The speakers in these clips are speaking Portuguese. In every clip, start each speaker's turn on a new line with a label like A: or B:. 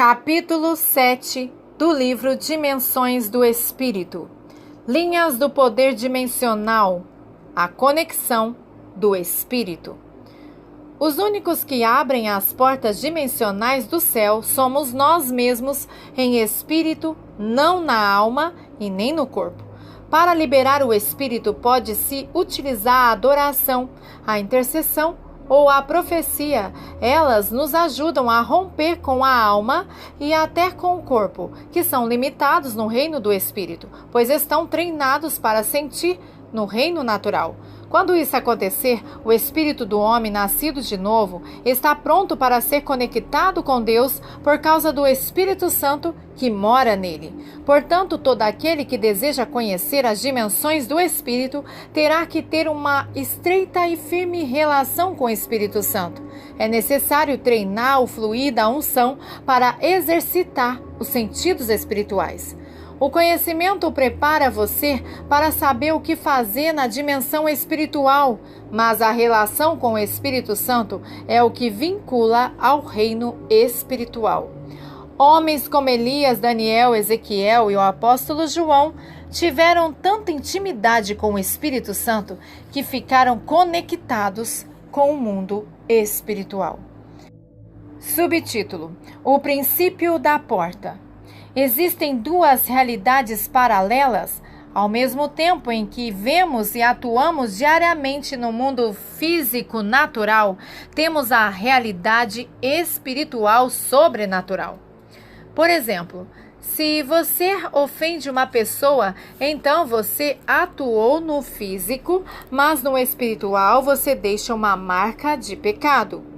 A: Capítulo 7 do livro Dimensões do Espírito. Linhas do poder dimensional. A conexão do Espírito. Os únicos que abrem as portas dimensionais do céu somos nós mesmos em espírito, não na alma e nem no corpo. Para liberar o espírito pode-se utilizar a adoração, a intercessão ou a profecia. Elas nos ajudam a romper com a alma e até com o corpo, que são limitados no reino do espírito, pois estão treinados para sentir no reino natural. Quando isso acontecer, o espírito do homem nascido de novo está pronto para ser conectado com Deus por causa do Espírito Santo que mora nele. Portanto, todo aquele que deseja conhecer as dimensões do Espírito terá que ter uma estreita e firme relação com o Espírito Santo. É necessário treinar o fluir da unção para exercitar os sentidos espirituais. O conhecimento prepara você para saber o que fazer na dimensão espiritual, mas a relação com o Espírito Santo é o que vincula ao reino espiritual. Homens como Elias, Daniel, Ezequiel e o apóstolo João tiveram tanta intimidade com o Espírito Santo que ficaram conectados com o mundo espiritual. Subtítulo: O princípio da porta. Existem duas realidades paralelas, ao mesmo tempo em que vemos e atuamos diariamente no mundo físico natural, temos a realidade espiritual sobrenatural. Por exemplo, se você ofende uma pessoa, então você atuou no físico, mas no espiritual você deixa uma marca de pecado.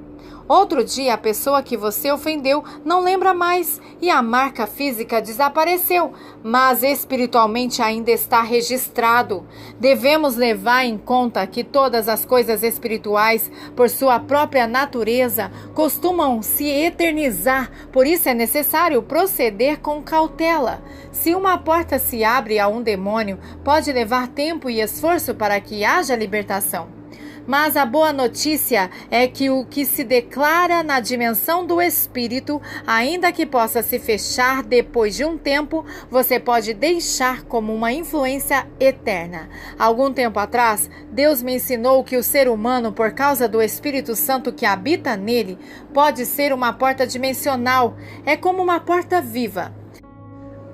A: Outro dia, a pessoa que você ofendeu não lembra mais e a marca física desapareceu, mas espiritualmente ainda está registrado. Devemos levar em conta que todas as coisas espirituais, por sua própria natureza, costumam se eternizar, por isso é necessário proceder com cautela. Se uma porta se abre a um demônio, pode levar tempo e esforço para que haja libertação. Mas a boa notícia é que o que se declara na dimensão do espírito, ainda que possa se fechar depois de um tempo, você pode deixar como uma influência eterna. Algum tempo atrás, Deus me ensinou que o ser humano, por causa do Espírito Santo que habita nele, pode ser uma porta dimensional. É como uma porta viva.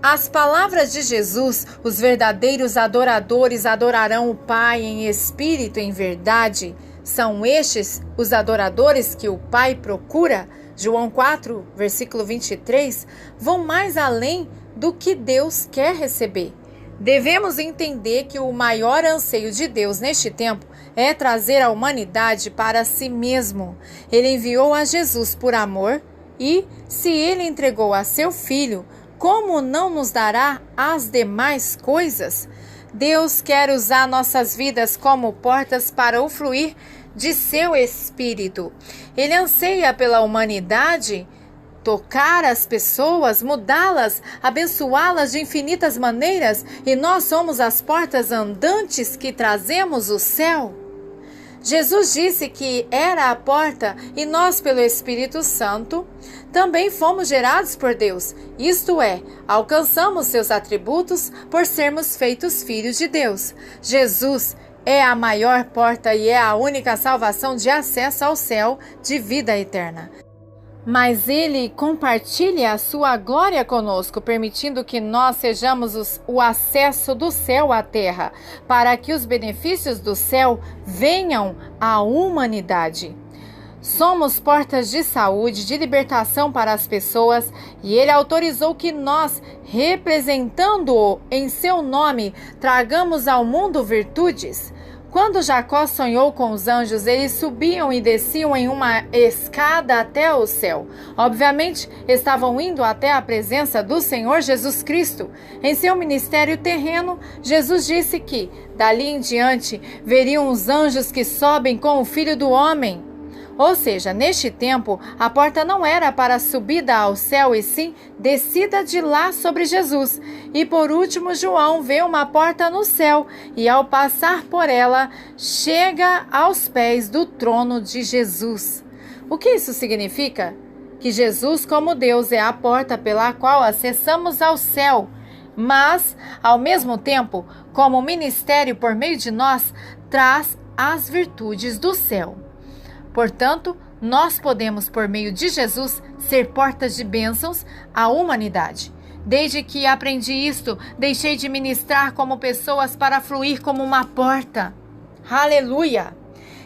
A: As palavras de Jesus, os verdadeiros adoradores adorarão o Pai em espírito e em verdade. São estes os adoradores que o Pai procura? João 4, versículo 23, vão mais além do que Deus quer receber. Devemos entender que o maior anseio de Deus neste tempo é trazer a humanidade para si mesmo. Ele enviou a Jesus por amor e, se ele entregou a seu Filho, como não nos dará as demais coisas? Deus quer usar nossas vidas como portas para o fluir de seu Espírito. Ele anseia pela humanidade, tocar as pessoas, mudá-las, abençoá-las de infinitas maneiras, e nós somos as portas andantes que trazemos o céu. Jesus disse que era a porta e nós, pelo Espírito Santo, também fomos gerados por Deus. Isto é, alcançamos seus atributos por sermos feitos filhos de Deus. Jesus é a maior porta e é a única salvação de acesso ao céu de vida eterna. Mas Ele compartilha a sua glória conosco, permitindo que nós sejamos o acesso do céu à terra, para que os benefícios do céu venham à humanidade. Somos portas de saúde, de libertação para as pessoas, e Ele autorizou que nós, representando-o em seu nome, tragamos ao mundo virtudes. Quando Jacó sonhou com os anjos, eles subiam e desciam em uma escada até o céu. Obviamente, estavam indo até a presença do Senhor Jesus Cristo. Em seu ministério terreno, Jesus disse que, dali em diante, veriam os anjos que sobem com o Filho do Homem. Ou seja, neste tempo, a porta não era para a subida ao céu, e sim descida de lá sobre Jesus. E por último, João vê uma porta no céu e, ao passar por ela, chega aos pés do trono de Jesus. O que isso significa? que Jesus, como Deus, é a porta pela qual acessamos ao céu, mas, ao mesmo tempo, como ministério por meio de nós, traz as virtudes do céu. Portanto, nós podemos, por meio de Jesus, ser portas de bênçãos à humanidade. Desde que aprendi isto, deixei de ministrar como pessoas para fluir como uma porta. Aleluia!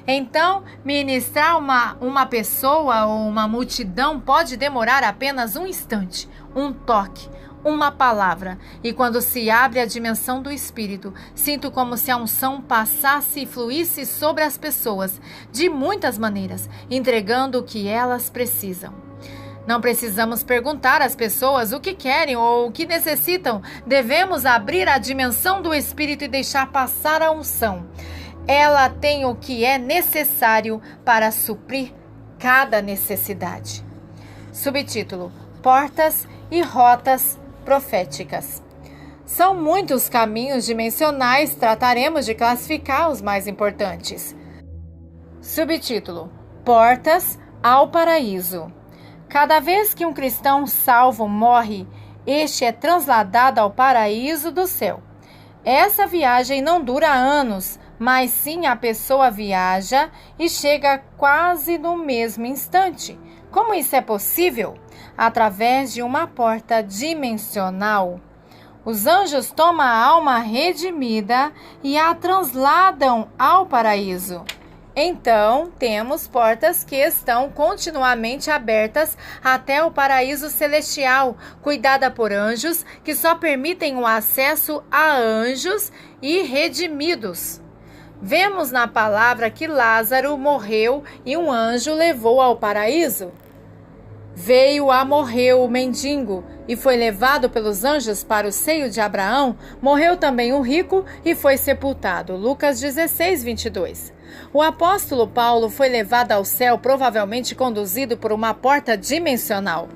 A: Então, ministrar uma pessoa ou uma multidão pode demorar apenas um instante, um toque, uma palavra. E quando se abre a dimensão do Espírito, sinto como se a unção passasse e fluísse sobre as pessoas, de muitas maneiras, entregando o que elas precisam. Não precisamos perguntar às pessoas o que querem ou o que necessitam. Devemos abrir a dimensão do Espírito e deixar passar a unção. Ela tem o que é necessário para suprir cada necessidade. Subtítulo: Portas e rotas proféticas. São muitos caminhos dimensionais, trataremos de classificar os mais importantes. Subtítulo: Portas ao paraíso. Cada vez que um cristão salvo morre, este é trasladado ao paraíso do céu. Essa viagem não dura anos, mas sim a pessoa viaja e chega quase no mesmo instante. Como isso é possível? Através de uma porta dimensional. Os anjos tomam a alma redimida e a trasladam ao paraíso. Então, temos portas que estão continuamente abertas até o paraíso celestial, cuidada por anjos que só permitem o acesso a anjos e redimidos. Vemos na palavra que Lázaro morreu e um anjo levou ao paraíso. Veio a morrer o mendigo e foi levado pelos anjos para o seio de Abraão. Morreu também o rico e foi sepultado. Lucas 16, 22. O apóstolo Paulo foi levado ao céu, provavelmente conduzido por uma porta dimensional.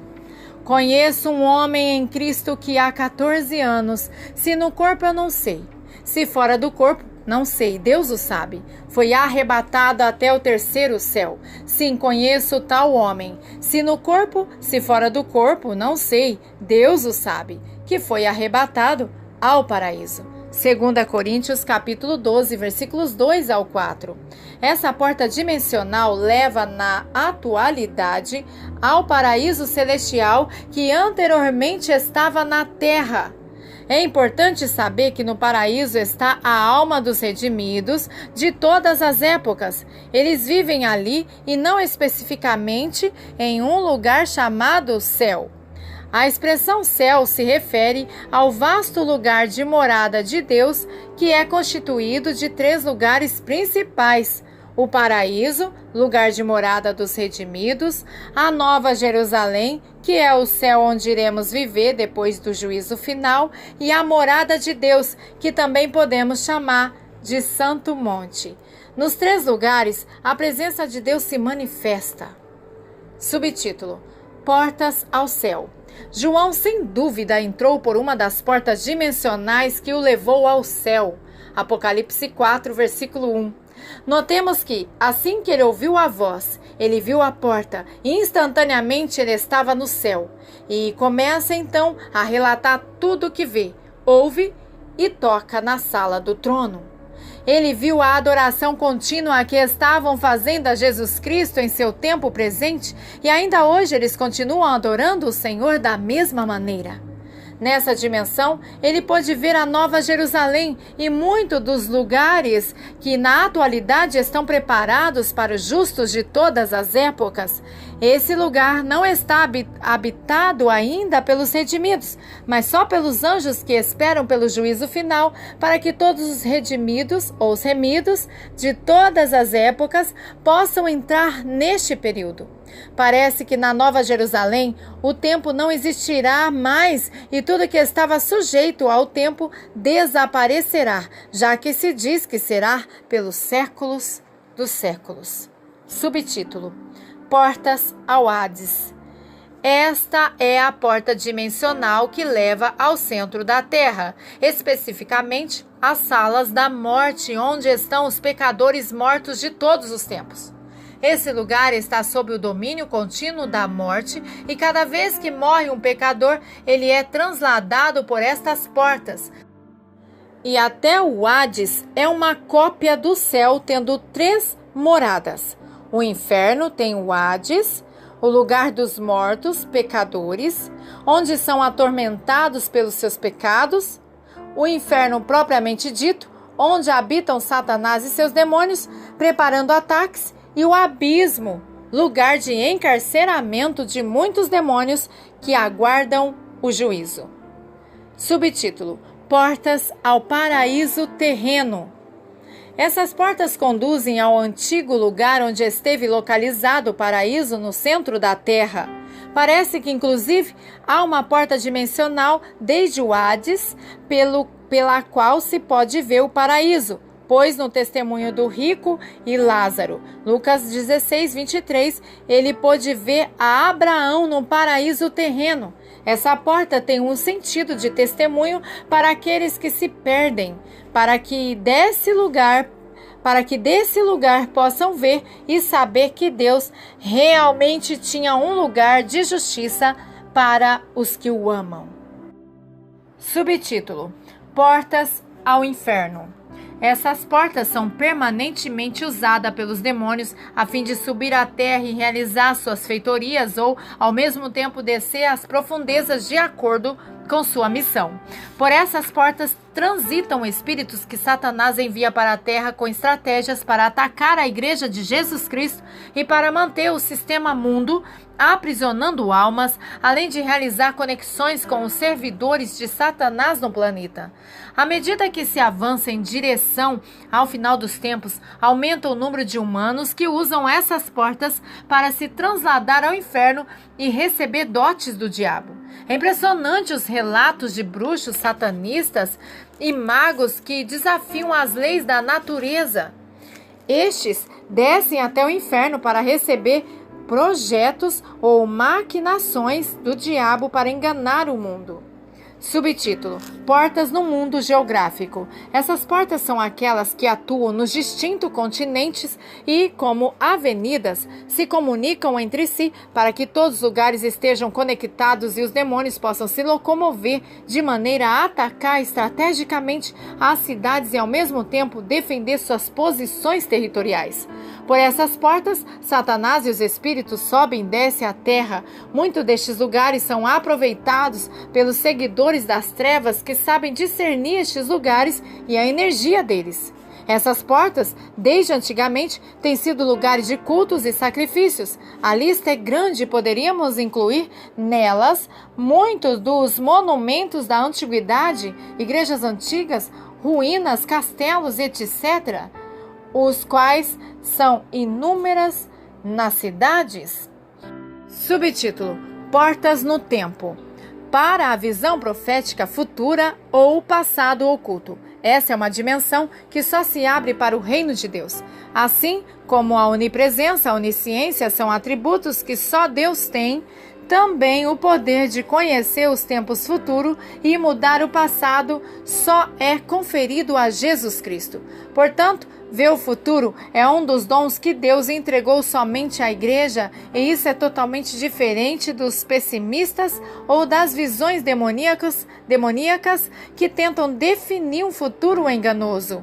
A: Conheço um homem em Cristo que há 14 anos, se no corpo eu não sei, se fora do corpo, não sei, Deus o sabe. Foi arrebatado até o terceiro céu. Sim, conheço tal homem. Se no corpo, se fora do corpo, não sei, Deus o sabe. Que foi arrebatado ao paraíso. 2 Coríntios capítulo 12, versículos 2 ao 4. Essa porta dimensional leva na atualidade ao paraíso celestial que anteriormente estava na terra. É importante saber que no paraíso está a alma dos redimidos de todas as épocas. Eles vivem ali e não especificamente em um lugar chamado céu. A expressão céu se refere ao vasto lugar de morada de Deus, que é constituído de 3 lugares principais: o paraíso, lugar de morada dos redimidos, a Nova Jerusalém, que é o céu onde iremos viver depois do juízo final, e a morada de Deus, que também podemos chamar de Santo Monte. Nos 3 lugares, a presença de Deus se manifesta. Subtítulo: Portas ao céu. João, sem dúvida, entrou por uma das portas dimensionais que o levou ao céu. Apocalipse 4, versículo 1. Notemos que, assim que ele ouviu a voz, ele viu a porta e instantaneamente ele estava no céu. E começa então a relatar tudo o que vê, ouve e toca na sala do trono. Ele viu a adoração contínua que estavam fazendo a Jesus Cristo em seu tempo presente e ainda hoje eles continuam adorando o Senhor da mesma maneira. Nessa dimensão, ele pôde ver a Nova Jerusalém e muitos dos lugares que na atualidade estão preparados para os justos de todas as épocas. Esse lugar não está habitado ainda pelos redimidos, mas só pelos anjos que esperam pelo juízo final, para que todos os redimidos ou os remidos de todas as épocas possam entrar neste período. Parece que na Nova Jerusalém o tempo não existirá mais e tudo que estava sujeito ao tempo desaparecerá, já que se diz que será pelos séculos dos séculos. Subtítulo: Portas ao Hades. Esta é a porta dimensional que leva ao centro da terra, especificamente às salas da morte, onde estão os pecadores mortos de todos os tempos. Esse lugar está sob o domínio contínuo da morte e cada vez que morre um pecador, ele é transladado por estas portas. E até o Hades é uma cópia do céu, tendo 3 moradas. O inferno tem o Hades, o lugar dos mortos, pecadores, onde são atormentados pelos seus pecados. O inferno propriamente dito, onde habitam Satanás e seus demônios, preparando ataques. E o abismo, lugar de encarceramento de muitos demônios que aguardam o juízo. Subtítulo: Portas ao paraíso terreno. Essas portas conduzem ao antigo lugar onde esteve localizado o paraíso no centro da terra. Parece que, inclusive, há uma porta dimensional desde o Hades, pela qual se pode ver o paraíso, pois no testemunho do rico e Lázaro, Lucas 16, 23, ele pôde ver a Abraão no paraíso terreno. Essa porta tem um sentido de testemunho para aqueles que se perdem, para que desse lugar possam ver e saber que Deus realmente tinha um lugar de justiça para os que o amam. Subtítulo: Portas ao inferno. Essas portas são permanentemente usadas pelos demônios a fim de subir à terra e realizar suas feitorias ou, ao mesmo tempo, descer às profundezas de acordo com sua missão. Por essas portas transitam espíritos que Satanás envia para a terra com estratégias para atacar a igreja de Jesus Cristo e para manter o sistema mundo aprisionando almas, além de realizar conexões com os servidores de Satanás no planeta. À medida que se avança em direção ao final dos tempos, aumenta o número de humanos que usam essas portas para se trasladar ao inferno e receber dotes do diabo. É impressionante os relatos de bruxos satanistas e magos que desafiam as leis da natureza. Estes descem até o inferno para receber projetos ou maquinações do diabo para enganar o mundo. Subtítulo: Portas no mundo geográfico. Essas portas são aquelas que atuam nos distintos continentes e, como avenidas, se comunicam entre si para que todos os lugares estejam conectados e os demônios possam se locomover de maneira a atacar estrategicamente as cidades e, ao mesmo tempo, defender suas posições territoriais. Por essas portas, Satanás e os espíritos sobem e descem à terra. Muitos destes lugares são aproveitados pelos seguidores das trevas que sabem discernir estes lugares e a energia deles. Essas portas, desde antigamente, têm sido lugares de cultos e sacrifícios. A lista é grande e poderíamos incluir nelas muitos dos monumentos da antiguidade, igrejas antigas, ruínas, castelos, etc., os quais são inúmeras nas cidades. Subtítulo: Portas no tempo. Para a visão profética futura ou passado oculto. Essa é uma dimensão que só se abre para o reino de Deus. Assim como a onipresença, a onisciência são atributos que só Deus tem, também o poder de conhecer os tempos futuros e mudar o passado só é conferido a Jesus Cristo. Portanto, ver o futuro é um dos dons que Deus entregou somente à igreja, e isso é totalmente diferente dos pessimistas ou das visões demoníacas que tentam definir um futuro enganoso.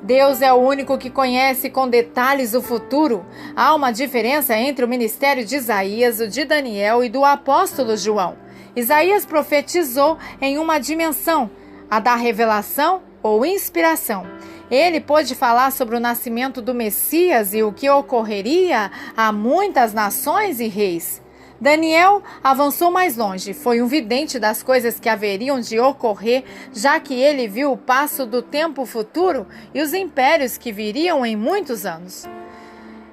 A: Deus é o único que conhece com detalhes o futuro. Há uma diferença entre o ministério de Isaías, o de Daniel e do apóstolo João. Isaías profetizou em uma dimensão, a da revelação ou inspiração. Ele pôde falar sobre o nascimento do Messias e o que ocorreria a muitas nações e reis. Daniel avançou mais longe, foi um vidente das coisas que haveriam de ocorrer, já que ele viu o passo do tempo futuro e os impérios que viriam em muitos anos.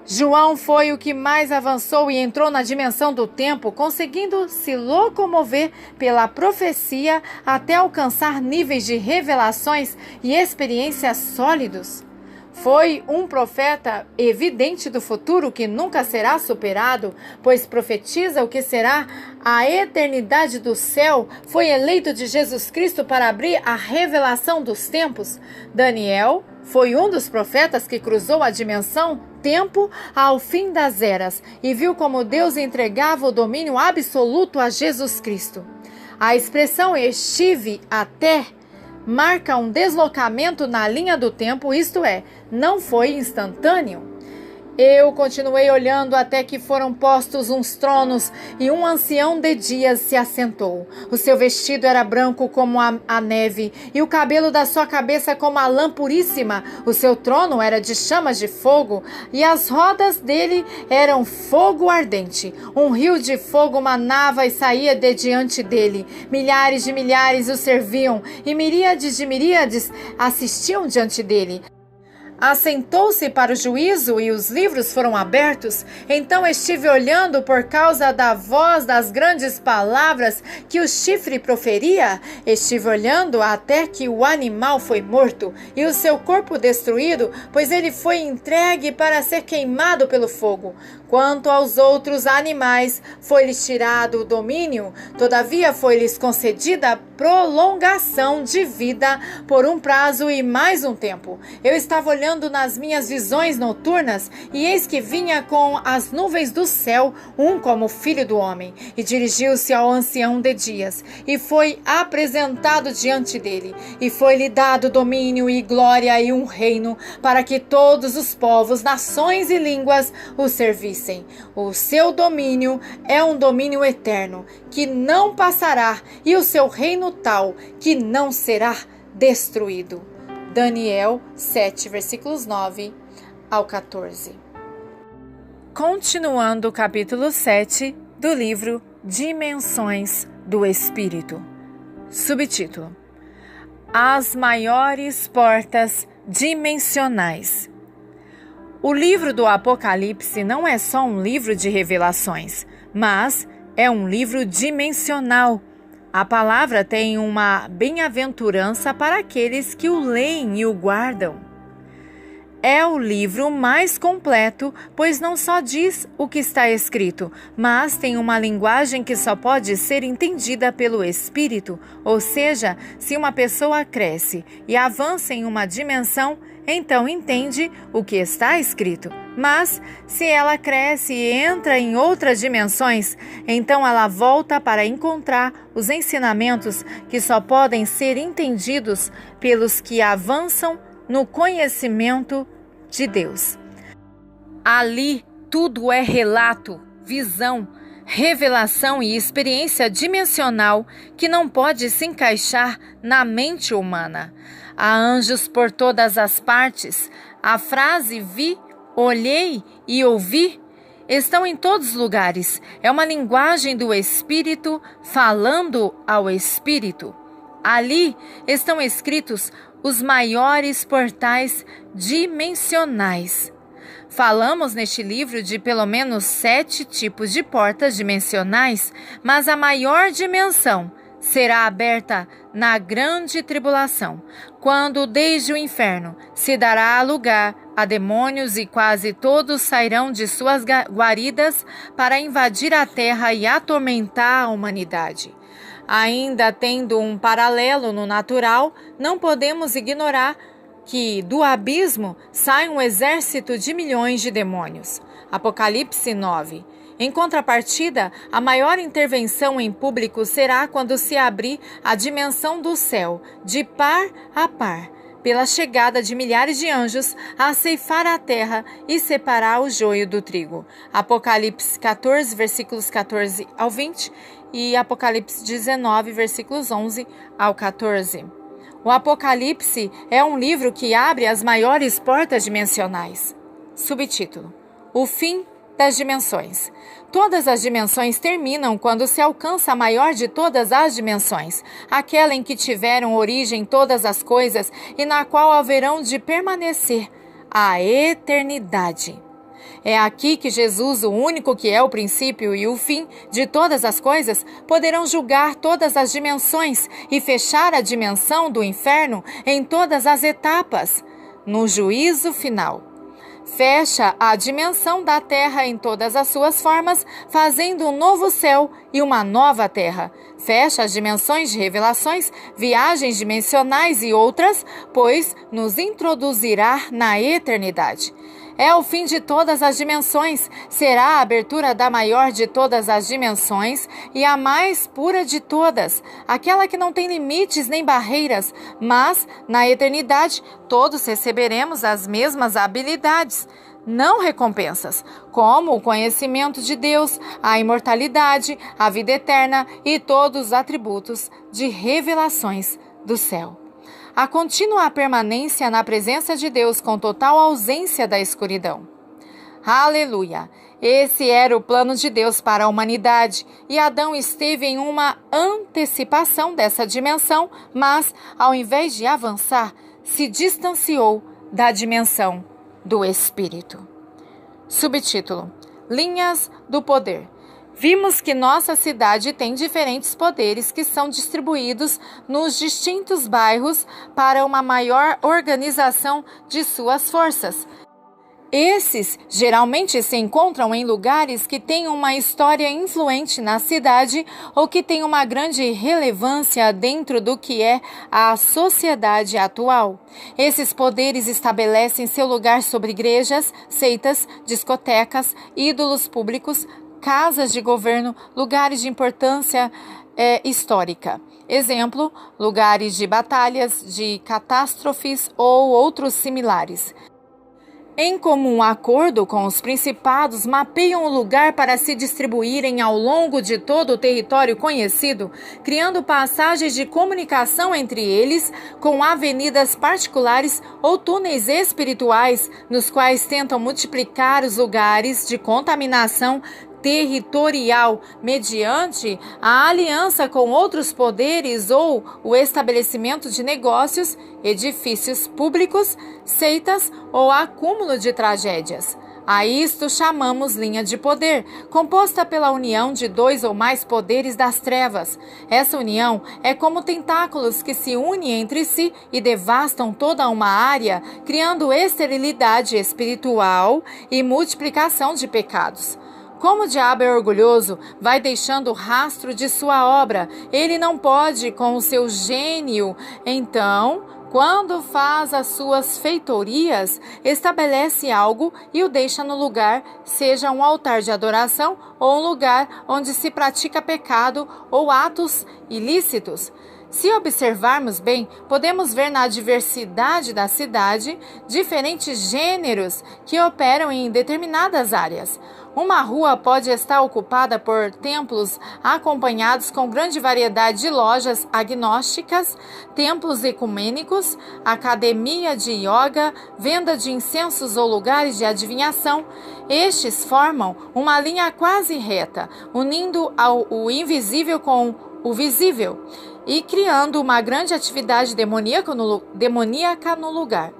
A: João foi o que mais avançou e entrou na dimensão do tempo, conseguindo se locomover pela profecia até alcançar níveis de revelações e experiências sólidos. Foi um profeta evidente do futuro que nunca será superado, pois profetiza o que será a eternidade do céu. Foi eleito de Jesus Cristo para abrir a revelação dos tempos. Daniel foi um dos profetas que cruzou a dimensão tempo ao fim das eras e viu como Deus entregava o domínio absoluto a Jesus Cristo. A expressão estive até marca um deslocamento na linha do tempo, isto é, não foi instantâneo. Eu continuei olhando até que foram postos uns tronos e um ancião de dias se assentou. O seu vestido era branco como a neve e o cabelo da sua cabeça como a lã puríssima. O seu trono era de chamas de fogo e as rodas dele eram fogo ardente. Um rio de fogo manava e saía de diante dele. Milhares de milhares o serviam e miríades de miríades assistiam diante dele. Assentou-se para o juízo e os livros foram abertos. Então estive olhando por causa da voz das grandes palavras que o chifre proferia. Estive olhando até que o animal foi morto e o seu corpo destruído, pois ele foi entregue para ser queimado pelo fogo. Quanto aos outros animais, foi-lhes tirado o domínio, todavia foi-lhes concedida prolongação de vida por um prazo e mais um tempo. Eu estava olhando nas minhas visões noturnas, e eis que vinha com as nuvens do céu, um como filho do homem, e dirigiu-se ao ancião de dias, e foi apresentado diante dele, e foi-lhe dado domínio e glória e um reino, para que todos os povos, nações e línguas o servissem. O seu domínio é um domínio eterno, que não passará, e o seu reino tal, que não será destruído. Daniel 7, versículos 9 ao 14. Continuando o capítulo 7 do livro Dimensões do Espírito. Subtítulo: As maiores portas dimensionais. O livro do Apocalipse não é só um livro de revelações, mas é um livro dimensional. A palavra tem uma bem-aventurança para aqueles que o leem e o guardam. É o livro mais completo, pois não só diz o que está escrito, mas tem uma linguagem que só pode ser entendida pelo Espírito, ou seja, se uma pessoa cresce e avança em uma dimensão, então entende o que está escrito. Mas, se ela cresce e entra em outras dimensões, então ela volta para encontrar os ensinamentos que só podem ser entendidos pelos que avançam no conhecimento de Deus. Ali, tudo é relato, visão, revelação e experiência dimensional que não pode se encaixar na mente humana. Há anjos por todas as partes. A frase vi, olhei e ouvi estão em todos os lugares. É uma linguagem do Espírito falando ao Espírito. Ali estão escritos os maiores portais dimensionais. Falamos neste livro de pelo menos 7 tipos de portas dimensionais, mas a maior dimensão será aberta na grande tribulação, quando desde o inferno se dará lugar a demônios e quase todos sairão de suas guaridas para invadir a terra e atormentar a humanidade. Ainda tendo um paralelo no natural, não podemos ignorar que do abismo sai um exército de milhões de demônios. Apocalipse 9. Em contrapartida, a maior intervenção em público será quando se abrir a dimensão do céu, de par a par, pela chegada de milhares de anjos a ceifar a terra e separar o joio do trigo. Apocalipse 14, versículos 14 ao 20 e Apocalipse 19, versículos 11 ao 14. O Apocalipse é um livro que abre as maiores portas dimensionais. Subtítulo: O fim das dimensões. Todas as dimensões terminam quando se alcança a maior de todas as dimensões, aquela em que tiveram origem todas as coisas e na qual haverão de permanecer a eternidade. É aqui que Jesus, o único que é o princípio e o fim de todas as coisas, poderão julgar todas as dimensões e fechar a dimensão do inferno em todas as etapas, no juízo final. Fecha a dimensão da terra em todas as suas formas, fazendo um novo céu e uma nova terra. Fecha as dimensões de revelações, viagens dimensionais e outras, pois nos introduzirá na eternidade. É o fim de todas as dimensões. Será a abertura da maior de todas as dimensões e a mais pura de todas, aquela que não tem limites nem barreiras, mas, na eternidade, todos receberemos as mesmas habilidades, não recompensas, como o conhecimento de Deus, a imortalidade, a vida eterna e todos os atributos de revelações do céu. A contínua permanência na presença de Deus com total ausência da escuridão. Aleluia! Esse era o plano de Deus para a humanidade e Adão esteve em uma antecipação dessa dimensão, mas, ao invés de avançar, se distanciou da dimensão do Espírito. Subtítulo: Linhas do Poder. Vimos que nossa cidade tem diferentes poderes que são distribuídos nos distintos bairros para uma maior organização de suas forças. Esses geralmente se encontram em lugares que têm uma história influente na cidade ou que têm uma grande relevância dentro do que é a sociedade atual. Esses poderes estabelecem seu lugar sobre igrejas, seitas, discotecas, ídolos públicos, casas de governo, lugares de importância histórica. Exemplo, lugares de batalhas, de catástrofes ou outros similares. Em comum acordo com os principados, mapeiam o lugar para se distribuírem ao longo de todo o território conhecido, criando passagens de comunicação entre eles, com avenidas particulares ou túneis espirituais, nos quais tentam multiplicar os lugares de contaminação territorial mediante a aliança com outros poderes ou o estabelecimento de negócios, edifícios públicos, seitas ou acúmulo de tragédias. A isto chamamos linha de poder, composta pela união de dois ou mais poderes das trevas. Essa união é como tentáculos que se unem entre si e devastam toda uma área, criando esterilidade espiritual e multiplicação de pecados. Como o diabo é orgulhoso, vai deixando o rastro de sua obra. Ele não pode com o seu gênio. Então, quando faz as suas feitorias, estabelece algo e o deixa no lugar, seja um altar de adoração ou um lugar onde se pratica pecado ou atos ilícitos. Se observarmos bem, podemos ver na diversidade da cidade diferentes gêneros que operam em determinadas áreas. Uma rua pode estar ocupada por templos acompanhados com grande variedade de lojas agnósticas, templos ecumênicos, academia de yoga, venda de incensos ou lugares de adivinhação. Estes formam uma linha quase reta, unindo o invisível com o visível e criando uma grande atividade demoníaca no lugar.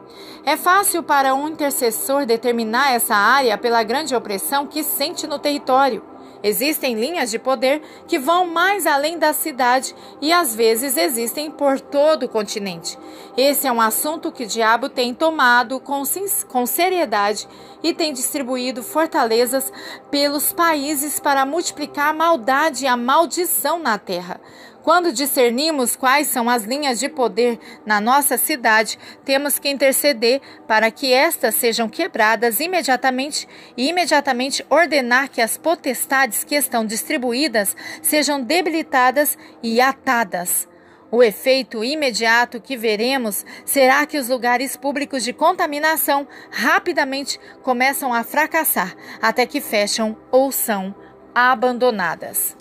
A: É fácil para um intercessor determinar essa área pela grande opressão que sente no território. Existem linhas de poder que vão mais além da cidade e às vezes existem por todo o continente. Esse é um assunto que o diabo tem tomado com seriedade e tem distribuído fortalezas pelos países para multiplicar a maldade e a maldição na terra. Quando discernimos quais são as linhas de poder na nossa cidade, temos que interceder para que estas sejam quebradas imediatamente e imediatamente ordenar que as potestades que estão distribuídas sejam debilitadas e atadas. O efeito imediato que veremos será que os lugares públicos de contaminação rapidamente começam a fracassar até que fecham ou são abandonadas.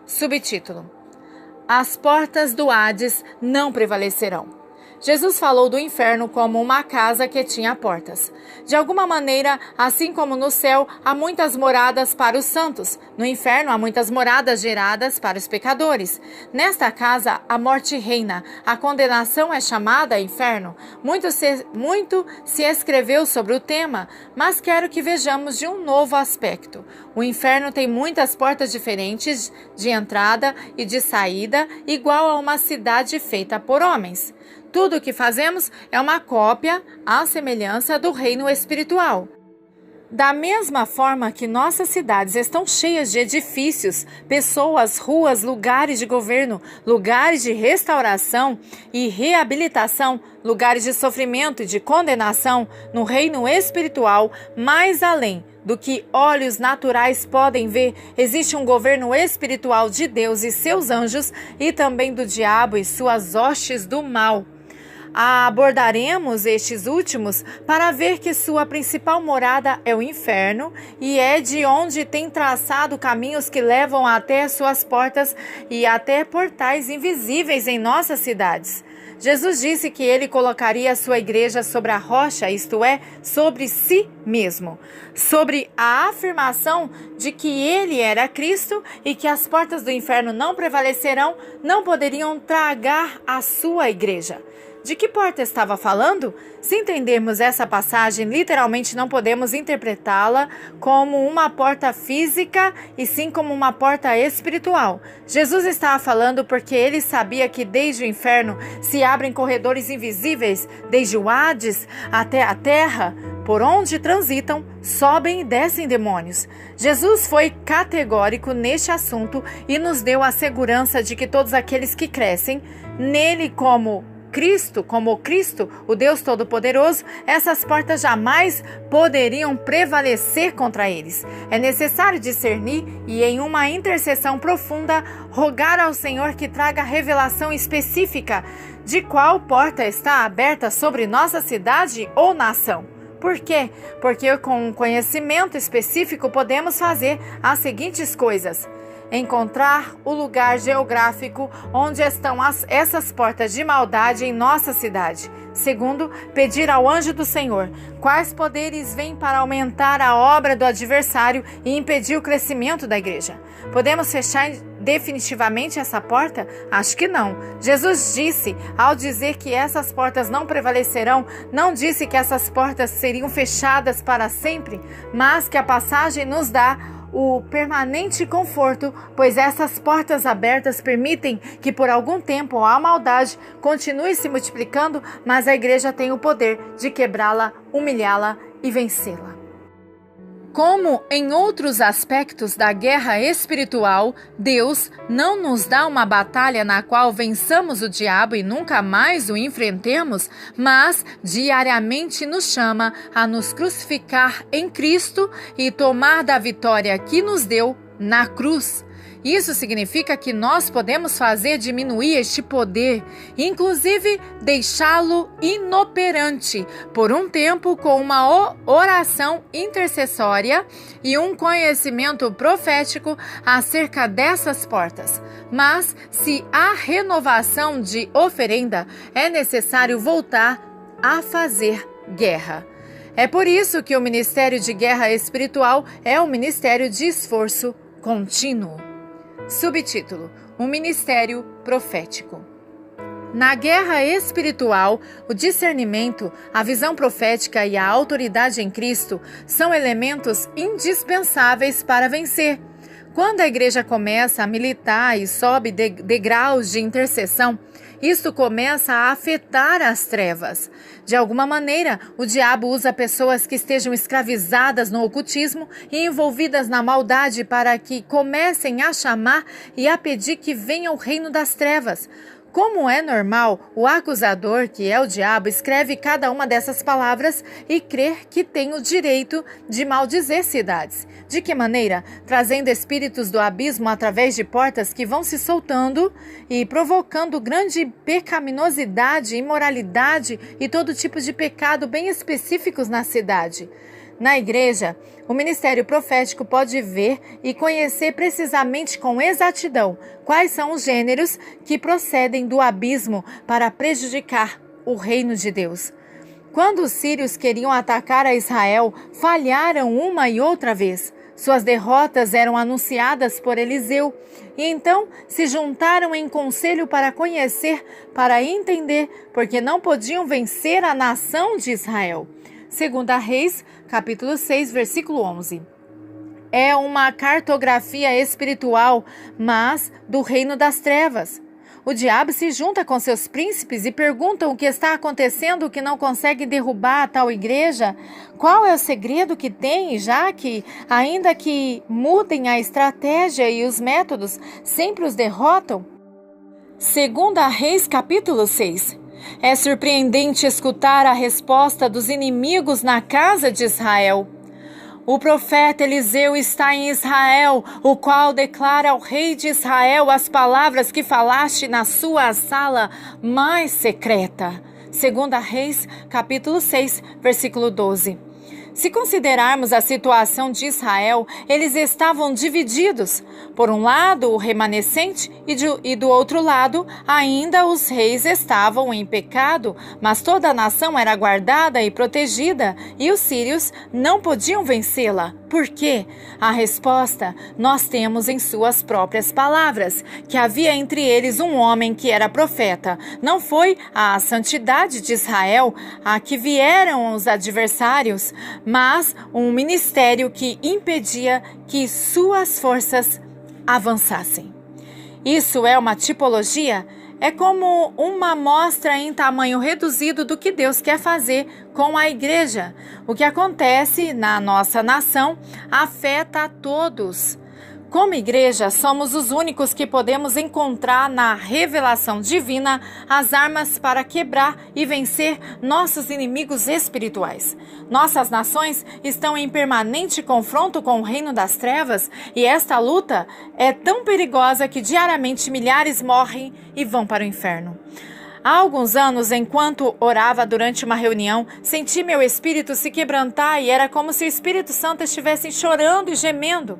A: Subtítulo: As portas do Hades não prevalecerão. Jesus falou do inferno como uma casa que tinha portas. De alguma maneira, assim como no céu, há muitas moradas para os santos. No inferno, há muitas moradas geradas para os pecadores. Nesta casa, a morte reina. A condenação é chamada inferno. Muito se escreveu sobre o tema, mas quero que vejamos de um novo aspecto. O inferno tem muitas portas diferentes de entrada e de saída, igual a uma cidade feita por homens. Tudo o que fazemos é uma cópia à semelhança do reino espiritual. Da mesma forma que nossas cidades estão cheias de edifícios, pessoas, ruas, lugares de governo, lugares de restauração e reabilitação, lugares de sofrimento e de condenação, no reino espiritual, mais além do que olhos naturais podem ver, existe um governo espiritual de Deus e seus anjos e também do diabo e suas hostes do mal. Abordaremos estes últimos para ver que sua principal morada é o inferno e é de onde tem traçado caminhos que levam até suas portas e até portais invisíveis em nossas cidades. Jesus disse que ele colocaria a sua igreja sobre a rocha, isto é, sobre si mesmo, sobre a afirmação de que ele era Cristo e que as portas do inferno não prevalecerão, não poderiam tragar a sua igreja. De que porta estava falando? Se entendermos essa passagem, literalmente não podemos interpretá-la como uma porta física e sim como uma porta espiritual. Jesus estava falando porque ele sabia que desde o inferno se abrem corredores invisíveis, desde o Hades até a terra, por onde transitam, sobem e descem demônios. Jesus foi categórico neste assunto e nos deu a segurança de que todos aqueles que crescem nele como Cristo, o Deus Todo-Poderoso, essas portas jamais poderiam prevalecer contra eles. É necessário discernir e, em uma intercessão profunda, rogar ao Senhor que traga revelação específica de qual porta está aberta sobre nossa cidade ou nação. Por quê? Porque com um conhecimento específico podemos fazer as seguintes coisas: encontrar o lugar geográfico onde estão essas portas de maldade em nossa cidade. Segundo, pedir ao anjo do Senhor quais poderes vêm para aumentar a obra do adversário e impedir o crescimento da igreja. Podemos fechar definitivamente essa porta? Acho que não. Jesus disse, ao dizer que essas portas não prevalecerão, não disse que essas portas seriam fechadas para sempre, mas que a passagem nos dá o permanente conforto, pois essas portas abertas permitem que por algum tempo a maldade continue se multiplicando, mas a igreja tem o poder de quebrá-la, humilhá-la e vencê-la. Como em outros aspectos da guerra espiritual, Deus não nos dá uma batalha na qual vençamos o diabo e nunca mais o enfrentemos, mas diariamente nos chama a nos crucificar em Cristo e tomar da vitória que nos deu na cruz. Isso significa que nós podemos fazer diminuir este poder, inclusive deixá-lo inoperante por um tempo com uma oração intercessória e um conhecimento profético acerca dessas portas. Mas, se há renovação de oferenda, é necessário voltar a fazer guerra. É por isso que o ministério de guerra espiritual é um ministério de esforço contínuo. Subtítulo: um ministério profético. Na guerra espiritual, o discernimento, a visão profética e a autoridade em Cristo são elementos indispensáveis para vencer. Quando a igreja começa a militar e sobe degraus de intercessão, isto começa a afetar as trevas. De alguma maneira, o diabo usa pessoas que estejam escravizadas no ocultismo e envolvidas na maldade para que comecem a chamar e a pedir que venha o reino das trevas. Como é normal, o acusador, que é o diabo, escreve cada uma dessas palavras e crê que tem o direito de maldizer cidades. De que maneira? Trazendo espíritos do abismo através de portas que vão se soltando e provocando grande pecaminosidade, imoralidade e todo tipo de pecado bem específicos na cidade. Na igreja, o ministério profético pode ver e conhecer precisamente com exatidão quais são os gêneros que procedem do abismo para prejudicar o reino de Deus. Quando os sírios queriam atacar a Israel, falharam uma e outra vez. Suas derrotas eram anunciadas por Eliseu e então se juntaram em conselho para conhecer, para entender, porque não podiam vencer a nação de Israel. 2 Reis, capítulo 6, versículo 11. É uma cartografia espiritual, mas do reino das trevas. o diabo se junta com seus príncipes e perguntam o que está acontecendo que não consegue derrubar a tal igreja. Qual é o segredo que tem, já que, ainda que mudem a estratégia e os métodos, sempre os derrotam? 2 Reis, capítulo 6. É surpreendente escutar a resposta dos inimigos na casa de Israel. O profeta Eliseu está em Israel, o qual declara ao rei de Israel as palavras que falaste na sua sala mais secreta. 2 Reis, capítulo 6, versículo 12. Se considerarmos a situação de Israel, eles estavam divididos. Por um lado, o remanescente e do outro lado, ainda os reis estavam em pecado, mas toda a nação era guardada e protegida, e os sírios não podiam vencê-la. Por quê? A resposta nós temos em suas próprias palavras, que havia entre eles um homem que era profeta. Não foi a santidade de Israel a que vieram os adversários, mas um ministério que impedia que suas forças avançassem. Isso é uma tipologia? É como uma amostra em tamanho reduzido do que Deus quer fazer com a igreja. O que acontece na nossa nação afeta a todos. Como igreja, somos os únicos que podemos encontrar na revelação divina as armas para quebrar e vencer nossos inimigos espirituais. Nossas nações estão em permanente confronto com o reino das trevas e esta luta é tão perigosa que diariamente milhares morrem e vão para o inferno. Há alguns anos, enquanto orava durante uma reunião, senti meu espírito se quebrantar e era como se o Espírito Santo estivesse chorando e gemendo.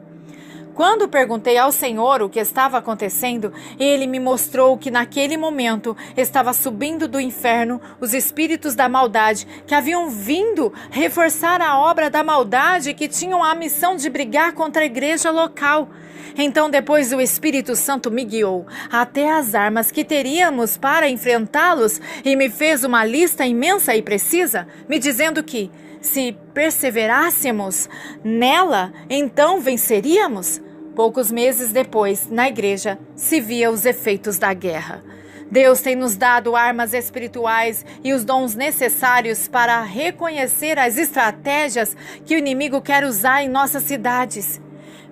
A: Quando perguntei ao Senhor o que estava acontecendo, Ele me mostrou que naquele momento estava subindo do inferno os espíritos da maldade que haviam vindo reforçar a obra da maldade e que tinham a missão de brigar contra a igreja local. Então depois o Espírito Santo me guiou até as armas que teríamos para enfrentá-los e me fez uma lista imensa e precisa, me dizendo que, se perseverássemos nela, então venceríamos. Poucos meses depois, na igreja, se via os efeitos da guerra. Deus tem nos dado armas espirituais e os dons necessários para reconhecer as estratégias que o inimigo quer usar em nossas cidades.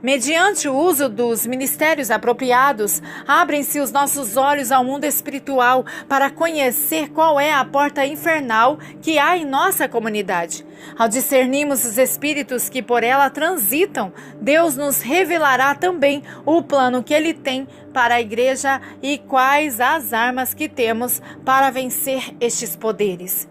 A: Mediante o uso dos ministérios apropriados, abrem-se os nossos olhos ao mundo espiritual para conhecer qual é a porta infernal que há em nossa comunidade. Ao discernirmos os espíritos que por ela transitam, Deus nos revelará também o plano que Ele tem para a igreja e quais as armas que temos para vencer estes poderes.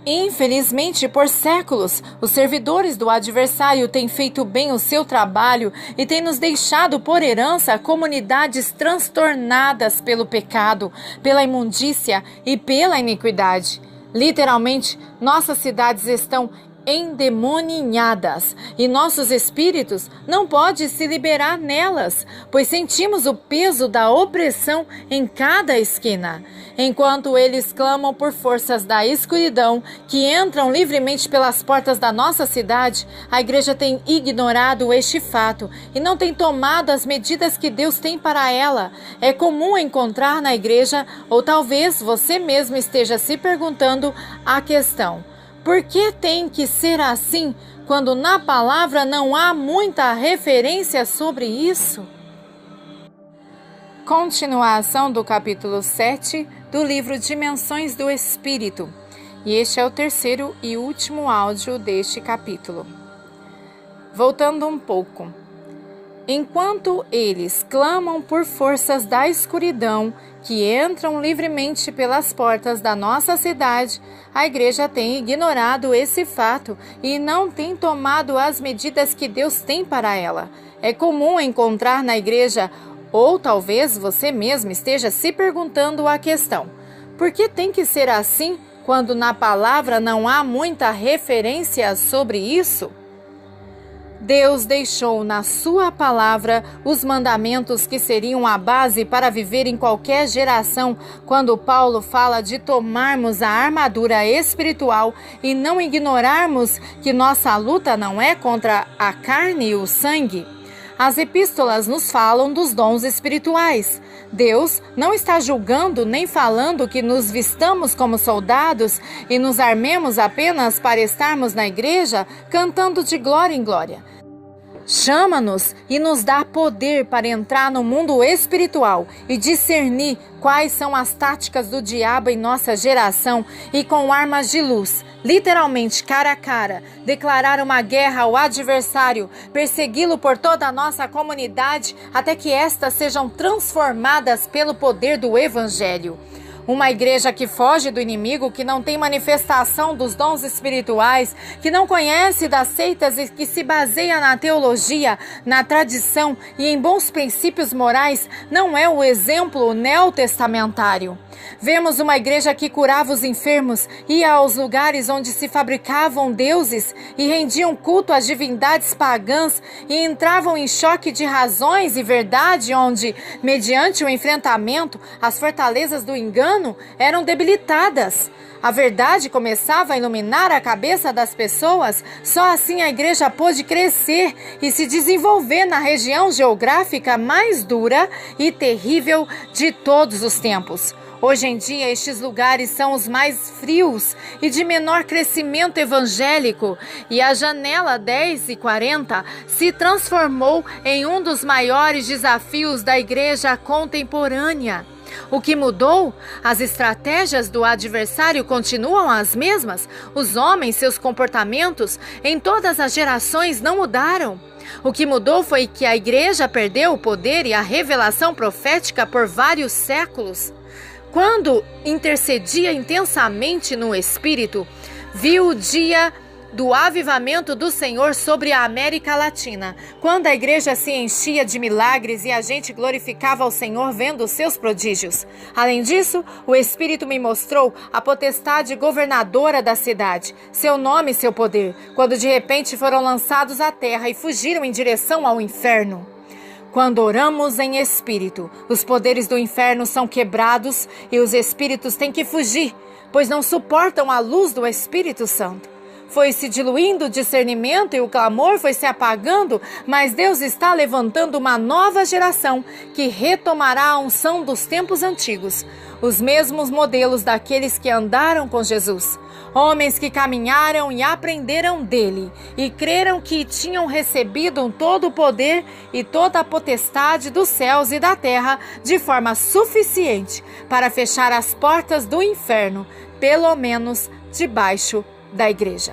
A: Infelizmente, por séculos, os servidores do adversário têm feito bem o seu trabalho e têm nos deixado por herança comunidades transtornadas pelo pecado, pela imundícia e pela iniquidade. Literalmente, nossas cidades estão endemoninhadas e nossos espíritos não podem se liberar nelas, pois sentimos o peso da opressão em cada esquina. Enquanto eles clamam por forças da escuridão que entram livremente pelas portas da nossa cidade, a igreja tem ignorado este fato e não tem tomado as medidas que Deus tem para ela. É comum encontrar na igreja, ou talvez você mesmo esteja se perguntando a questão: por que tem que ser assim quando na palavra não há muita referência sobre isso? Continuação do capítulo 7 do livro Dimensões do Espírito. E este é o terceiro e último áudio deste capítulo. Voltando um pouco. Enquanto eles clamam por forças da escuridão que entram livremente pelas portas da nossa cidade, a igreja tem ignorado esse fato e não tem tomado as medidas que Deus tem para ela. É comum encontrar na igreja, ou talvez você mesmo esteja se perguntando a questão: por que tem que ser assim quando na palavra não há muita referência sobre isso? Deus deixou na sua palavra os mandamentos que seriam a base para viver em qualquer geração, quando Paulo fala de tomarmos a armadura espiritual e não ignorarmos que nossa luta não é contra a carne e o sangue. As epístolas nos falam dos dons espirituais. Deus não está julgando nem falando que nos vistamos como soldados e nos armemos apenas para estarmos na igreja cantando de glória em glória. Chama-nos e nos dá poder para entrar no mundo espiritual e discernir quais são as táticas do diabo em nossa geração e com armas de luz, literalmente cara a cara, declarar uma guerra ao adversário, persegui-lo por toda a nossa comunidade até que estas sejam transformadas pelo poder do Evangelho. Uma igreja que foge do inimigo, que não tem manifestação dos dons espirituais, que não conhece das seitas e que se baseia na teologia, na tradição e em bons princípios morais, não é o exemplo neotestamentário. Vemos uma igreja que curava os enfermos, ia aos lugares onde se fabricavam deuses e rendiam culto às divindades pagãs e entravam em choque de razões e verdade, onde, mediante o enfrentamento, as fortalezas do engano eram debilitadas. A verdade começava a iluminar a cabeça das pessoas, só assim a igreja pôde crescer e se desenvolver na região geográfica mais dura e terrível de todos os tempos. Hoje em dia, estes lugares são os mais frios e de menor crescimento evangélico, e a janela 10:40 se transformou em um dos maiores desafios da igreja contemporânea. O que mudou? As estratégias do adversário continuam as mesmas? Os homens, seus comportamentos, em todas as gerações não mudaram. O que mudou foi que a igreja perdeu o poder e a revelação profética por vários séculos. Quando intercedia intensamente no Espírito, viu o dia do avivamento do Senhor sobre a América Latina, quando a igreja se enchia de milagres e a gente glorificava ao Senhor vendo os seus prodígios. Além disso, o Espírito me mostrou a potestade governadora da cidade, seu nome e seu poder, quando de repente foram lançados à terra e fugiram em direção ao inferno. Quando oramos em espírito, os poderes do inferno são quebrados e os espíritos têm que fugir, pois não suportam a luz do Espírito Santo. Foi se diluindo o discernimento e o clamor foi se apagando, mas Deus está levantando uma nova geração que retomará a unção dos tempos antigos, os mesmos modelos daqueles que andaram com Jesus. Homens que caminharam e aprenderam dele e creram que tinham recebido todo o poder e toda a potestade dos céus e da terra de forma suficiente para fechar as portas do inferno, pelo menos debaixo da igreja.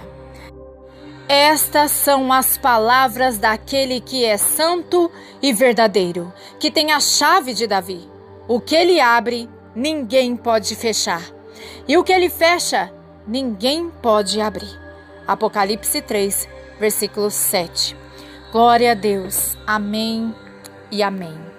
A: Estas são as palavras daquele que é santo e verdadeiro, que tem a chave de Davi. O que ele abre, ninguém pode fechar. E o que ele fecha, ninguém pode abrir. Apocalipse 3, versículo 7. Glória a Deus. Amém e amém.